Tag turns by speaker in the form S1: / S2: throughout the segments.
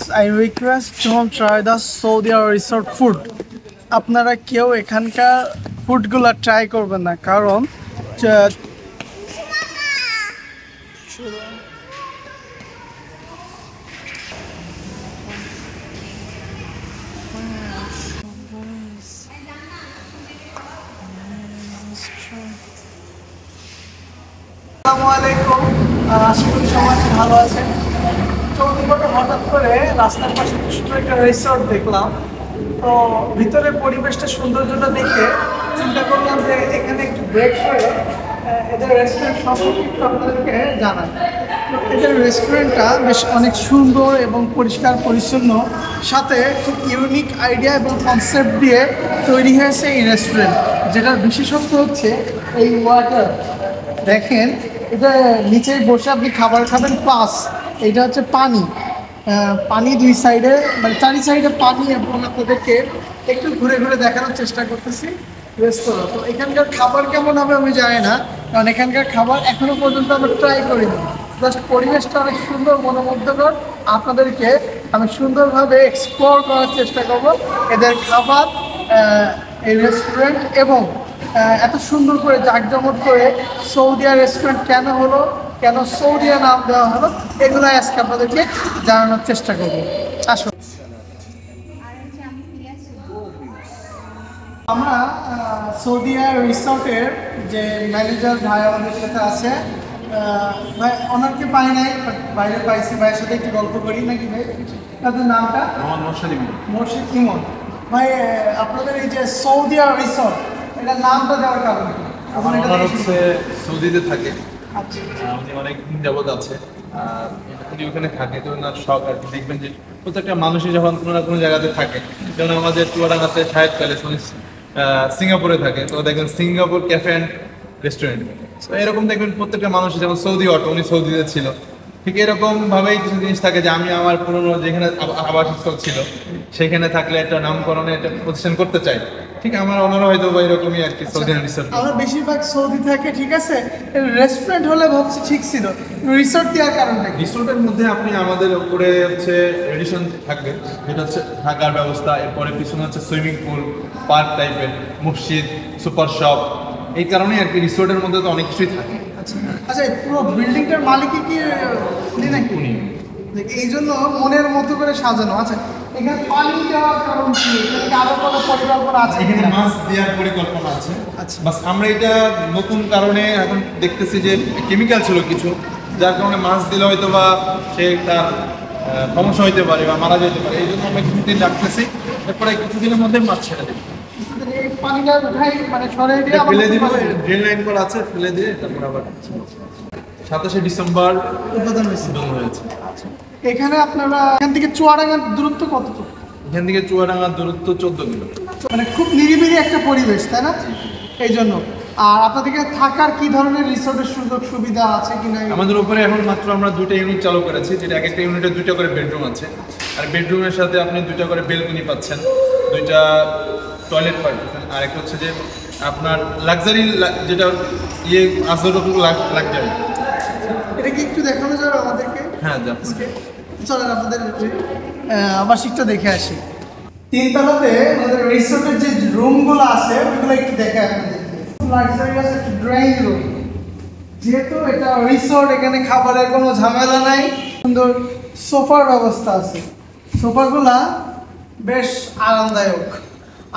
S1: I request don't try the Saudi resort food. আপনারা কেউ এখানকার ফুডগুলো ট্রাই করবেন না, কারণ আসসালামু আলাইকুম, আশা করি সবাই ভালো আছেন। চৌধুরীপাড়ে হঠাৎ করে রাস্তার পাশে ছোট একটা রিসোর্ট দেখলাম, তো ভিতরে পরিবেশটা সৌন্দর্যটা দেখে চিন্তা করলাম যে এখানে একটু ব্রেক করে এদের রেস্টুরেন্ট সম্পর্কে একটু আপনাদেরকে জানাই। তো এদের রেস্টুরেন্টটা বেশ অনেক সুন্দর এবং পরিষ্কার পরিচ্ছন্ন, সাথে খুব ইউনিক আইডিয়া এবং কনসেপ্ট দিয়ে তৈরি হয়েছে এই রেস্টুরেন্ট, যেটার বিশেষত্ব হচ্ছে এই ওয়াটার। দেখেন, এটা নিচে বসে আপনি খাবার খাবেন, প্লাস এটা হচ্ছে পানি দুই সাইডে, মানে চারি সাইডে পানি, এবং আপনাদেরকে একটু ঘুরে ঘুরে দেখানোর চেষ্টা করতেছি রেস্তোরাঁ। তো এখানকার খাবার কেমন হবে আমি জানি না, কারণ এখানকার খাবার এখনো পর্যন্ত আমরা ট্রাই করিনি। জাস্ট পরিবেশটা অনেক সুন্দর, মনোমুগ্ধকর। আপনাদেরকে আমি সুন্দরভাবে এক্সপ্লোর করার চেষ্টা করব এদের খাবার, এই রেস্টুরেন্ট, এবং এত সুন্দর করে জাঁকজমক করে সৌদিয়া রেস্টুরেন্ট কেন হলো, কেন সৌদিয়া নাম দেওয়া হলো, এগুলো আজকে আপনাদেরকে জানানোর চেষ্টা করব। আসুন, আমরা সৌদিয়া রিসর্টের যে ম্যানেজার ভাই আমাদের সাথে আছে, ভাই ওনারকে পাই নাই, বাইরে পাইছি, ভাইয়ের সাথে একটু গল্প করি নাকি ভাই? তাদের নামটা মোর্শেদ ইমন। ভাই, আপনাদের এই যে সৌদিয়া রিসর্ট, এটার নামটা দেওয়ার কারণ কি?
S2: আমার হচ্ছে সৌদিতে থাকে,
S1: আচ্ছা,
S2: উনি অনেক দিন যাবত আছে, আর উনি ওখানে থাকে, তো ওনার শখ আর কি। দেখবেন যে প্রত্যেকটা মানুষই যখন কোনো না কোনো জায়গাতে থাকে, যেমন আমাদের চুয়াডাঙ্গাতে শাহেদ প্যালেস, উনি সিঙ্গাপুরে থাকে, তো দেখবেন সিঙ্গাপুর ক্যাফে অ্যান্ড রেস্টুরেন্ট। তো এরকম দেখবেন প্রত্যেকটা মানুষই, যেমন সৌদি অটো, উনি সৌদিতে ছিল, ঠিক এরকম ভাবেই কিছু জিনিস থাকে যে আমি আমার পুরনো যেখানে আবাসস্থল ছিল সেখানে থাকলে একটা নামকরণে একটা প্রতিষ্ঠান করতে চাই। ঠিক আমার ওনারা হয়তো বা এরকমই আর কি। সৌদি রিসোর্ট
S1: আমরা বেশিরভাগ সৌদি থাকে, ঠিক আছে, রেস্টুরেন্ট হলে ভাবছি ঠিক ছিল, রিসোর্ট দেওয়ার কারণটা কি?
S2: রিসোর্টের মধ্যে আপনি আমাদের উপরে হচ্ছে এডিশন থাকবে, যেটা হচ্ছে থাকার ব্যবস্থা, এরপরে পিছনে হচ্ছে সুইমিং পুল, পার্ক টাইপের, মসজিদ, সুপার শপ, এই কারণেই আর কি রিসোর্টের মধ্যে তো অনেক কিছুই থাকে।
S1: আচ্ছা, পুরো বিল্ডিংটার মালিকই কি উনি নাকি?
S2: উনি
S1: এই জন্য মনের মতো করে সাজানো। আচ্ছা, এখানে পানি দেওয়ার কারণ কি? এখানে আরো কোনো পরিকল্পনা আছে?
S2: এখানে মাছ দেওয়ার পরিকল্পনা আছে।
S1: আচ্ছা,
S2: বাস আমরা এটা নতুন কারণে এখন দেখতেছি যে কেমিক্যাল ছিল কিছু, যার কারণে মাছ দিলে হয়তো বা সে তার সমস্যা হইতে পারে বা মারা যেতে পারে, এই জন্য আমরা কিছুদিন রাখতেছি, এরপরে কিছুদিনের মধ্যে মাছ ছেড়ে দেবো।
S1: এই পানিটা উঠাই, মানে সরাই দিয়ে
S2: ফেলে দিব, ড্রেন লাইন করা আছে, ফেলে দিয়ে তারপর আবার 27শে ডিসেম্বর
S1: উদ্বোধন
S2: হয়েছে।
S1: আচ্ছা, এখানে আপনারা এখান থেকে চুয়াডাঙ্গার দূরত্ব কতটুকু?
S2: এখান থেকে চুয়াডাঙ্গার দূরত্ব 14 কিলোমিটার।
S1: মানে খুব নিরিবিলি একটা পরিবেশ, তাই না? এই জন্য। আর আপনাদেরকে থাকার কি ধরনের রিসোর্টের সুযোগ সুবিধা আছে কিনা?
S2: আমাদের উপরে এখন মাত্র আমরা 2টা ইউনিট চালু করেছি, যেটা এক একটা ইউনিটে 2টা করে বেডরুম আছে, আর বেডরুমের সাথে আপনি 2টা করে বেলকনি পাচ্ছেন, 2টা টয়লেট পাচ্ছেন, আর একটা হচ্ছে যে আপনার লাক্সারি, যেটা আসলে লাক্সারি।
S1: এটা কি একটু দেখানো যাবে আমাদেরকে?
S2: হ্যাঁ, যাচ্ছে।
S1: চলেন আপনাদের আবাসিকটা দেখে আসি। তিনতলাতে আমাদের রিসোর্টের যে রুমগুলো আছে ওইগুলো একটু দেখে আপনাদেরকে। লাক্সারিয়াস একটা ড্রয়িং রুম, যেহেতু এটা রিসোর্ট, এখানে খাবারের কোনো ঝামেলা নাই, সুন্দর সোফার ব্যবস্থা আছে, সোফাগুলা বেশ আরামদায়ক।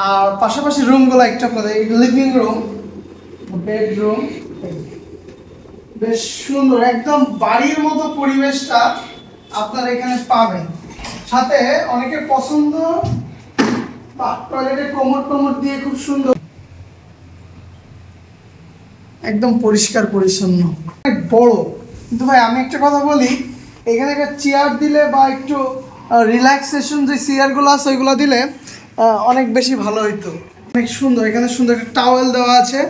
S1: আর পাশাপাশি রুমগুলো একটু আপনাদের, লিভিং রুম, বেডরুম, বেশ সুন্দর, একদম বাড়ির মতো পরিবেশটা আপনারা এখানে পাবেন। সাথে অনেকের পছন্দ টয়লেটের কোমর দিয়ে খুব সুন্দর, একদম পরিষ্কার পরিচ্ছন্ন, অনেক বড়। কিন্তু ভাই আমি একটা কথা বলি, এখানে একটা চেয়ার দিলে বা একটু রিল্যাক্সেশন যে চেয়ারগুলো আছে ওইগুলো দিলে অনেক বেশি ভালো হইতো। অনেক সুন্দর, এখানে সুন্দর একটা টাওয়েল দেওয়া আছে,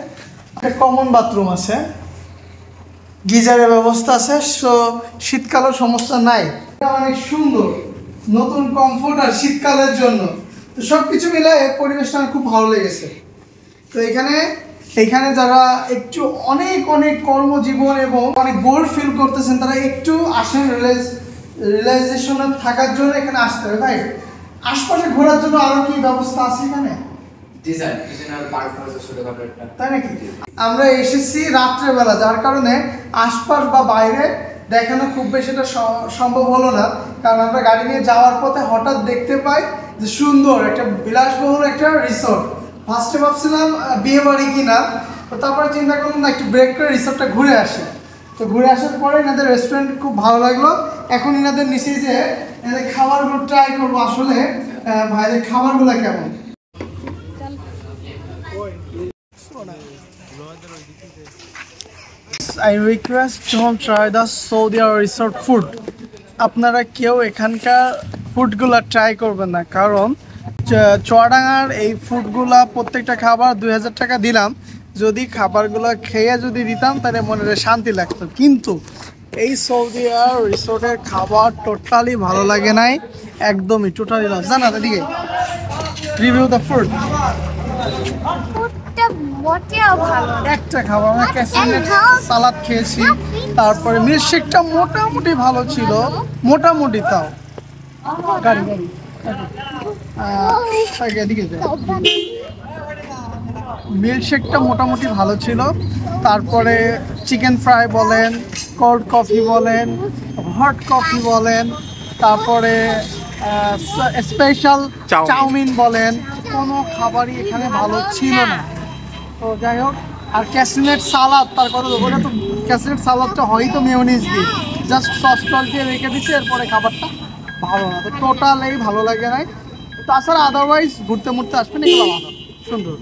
S1: একটা কমন বাথরুম আছে, গিজারের ব্যবস্থা আছে, সো শীতকালেও সমস্যা নাই। অনেক সুন্দর, নতুন কমফোর্ট আর শীতকালের জন্য, তো সব কিছু মিলে পরিবেশটা আমার খুব ভালো লেগেছে। তো এখানে যারা একটু অনেক কর্মজীবন এবং অনেক বোর ফিল করতেছেন, তারা একটু আসেন রিয়েলাইজেশনে থাকার জন্য এখানে আসতে হবে, ভাই। আশপাশে ঘোরার জন্য আরো কি ব্যবস্থা আছে এখানে?
S3: জি স্যার, পিছনের পার্ক আছে ছোটখাটো একটা।
S1: তাই নাকি? আমরা এসেছি রাত্রেবেলা, যার কারণে আশপাশ বা বাইরে দেখানো খুব বেশি এটা সম্ভব হলো না, কারণ আমরা গাড়ি নিয়ে যাওয়ার পথে হঠাৎ দেখতে পাই যে সুন্দর একটা বিলাসবহুল একটা রিসোর্ট। ফার্স্টে ভাবছিলাম বিয়ে বাড়ি কিনা, তো তারপরে চিন্তা করলাম না একটু ব্রেক করে রিসোর্টটা ঘুরে আসি। তো ঘুরে আসার পরে এনাদের রেস্টুরেন্ট খুব ভালো লাগলো। এখন এনাদের নিচে যে এনাদের খাবারগুলো ট্রাই করবো, আসলে ভাইদের খাবারগুলো কেমন। I request don't try the Saudi resort food. আপনারা কেউ এখানকার ফুডগুলো ট্রাই করবেন না, কারণ চুয়াডাঙ্গার এই ফুডগুলা প্রত্যেকটা খাবার 2000 টাকা দিলাম, যদি খাবারগুলো খেয়ে যদি দিতাম তাহলে মনে শান্তি লাগতো। কিন্তু এই সৌদি রিসোর্টের খাবার টোটালি ভালো লাগে নাই, একদমই টোটালি লস। জানা এদিকে রিভিউ দ্য ফুড। একটা খাবার আমরা ক্যাসিনেট সালাদ খেয়েছি, তারপরে মিল্কশেকটা মোটামুটি ভালো ছিল, মোটামুটি তাও গাড়ি এদিকে মিল্কশেকটা মোটামুটি ভালো ছিল। তারপরে চিকেন ফ্রাই বলেন, কোল্ড কফি বলেন, হট কফি বলেন, তারপরে স্পেশাল চাউমিন বলেন, কোনো খাবারই এখানে ভালো ছিল না। তো যাই হোক, আর ক্যাসিনেট সালাদ, তার কথা ওটা তো ক্যাসিনেট সালাদটা হয়তো মেয়োনিজ দিয়ে জাস্ট সস টস দিয়ে রেখে দিচ্ছে, এরপরে খাবারটা ভালো না। তো টোটালি ভালো লাগে নাই। তাছাড়া আদারওয়াইজ ঘুরতে মুড়তে আসবেন, এগুলো ভালো সুন্দর।